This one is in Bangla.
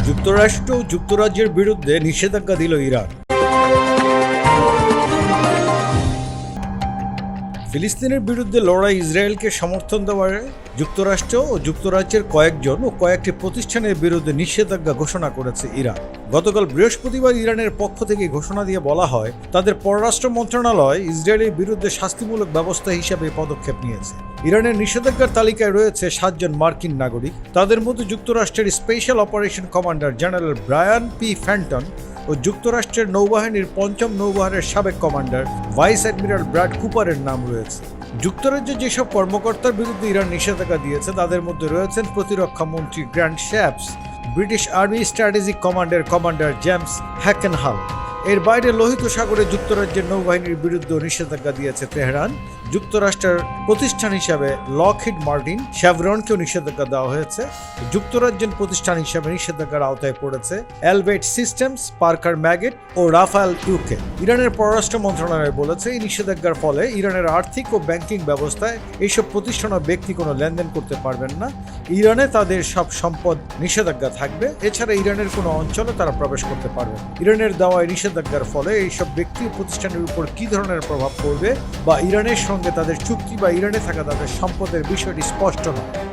যুক্তরাষ্ট্র ও যুক্তরাজ্যের বিরুদ্ধে নিষেধাজ্ঞা দিল ইরান। ফিলিস্তিনের বিরুদ্ধে লড়াই ইসরায়েলকে সমর্থন দেওয়ায় যুক্তরাষ্ট্র ও যুক্তরাজ্যের কয়েকজন ও কয়েকটি প্রতিষ্ঠানের বিরুদ্ধে নিষেধাজ্ঞা ঘোষণা করেছে ইরান। গতকাল বৃহস্পতিবার ইরানের পক্ষ থেকে ঘোষণা দিয়ে বলা হয়, তাদের পররাষ্ট্র মন্ত্রণালয় ইসরায়েলের বিরুদ্ধে শাস্তিমূলক ব্যবস্থা হিসাবে পদক্ষেপ নিয়েছে। ইরানের নিষেধাজ্ঞার তালিকায় রয়েছে 7 জন মার্কিন নাগরিক। তাদের মধ্যে যুক্তরাষ্ট্রের special operation commander general Brian P Fenton ও যুক্তরাষ্ট্রের নৌবাহিনীর 5ম নৌবহরের সাবেক কমান্ডার ভাইস অ্যাডমিরাল ব্র্যাড কুপারের নাম রয়েছে। যুক্তরাজ্যে যেসব কর্মকর্তার বিরুদ্ধে ইরান নিষেধাজ্ঞা দিয়েছে তাদের মধ্যে রয়েছেন প্রতিরক্ষা মন্ত্রী grant Shapps, British army strategic কমান্ডের কমান্ডার জেমস হ্যাকেনহাল। এর বাইরে লোহিত সাগরে যুক্তরাজ্যের নৌবাহিনীর বিরুদ্ধে নিষেধাজ্ঞা দিয়েছে তেহরান। যুক্তরাষ্ট্রের প্রতিষ্ঠান হিসাবে লকহিড মার্টিন, শেভরনকেও নিষেধাজ্ঞা দেওয়া হয়েছে। যুক্তরাজ্যের প্রতিষ্ঠান হিসাবে নিষেধাজ্ঞার আওতায় পড়েছে এলভেট সিস্টেমস, পার্কার ম্যাগেট ও রাফায়েল ইউকে। ইরানের পররাষ্ট্র মন্ত্রণালয় বলেছে, এই নিষেধাজ্ঞার ফলে ইরানের আর্থিক ও ব্যাংকিং ব্যবস্থায় এইসব প্রতিষ্ঠান ও ব্যক্তি কোনো লেনদেন করতে পারবেন না। ইরানে তাদের সব সম্পদ নিষেধাজ্ঞা থাকবে। এছাড়া ইরানের কোনো অঞ্চলে তারা প্রবেশ করতে পারবে। ইরানের দেওয়া নিষেধাজ্ঞার ফলে এইসব ব্যক্তি ও প্রতিষ্ঠানের উপর কী ধরনের প্রভাব পড়বে বা ইরানের সঙ্গে তাদের চুক্তি বা ইরানে থাকা তাদের সম্পদের বিষয়টি স্পষ্ট নয়।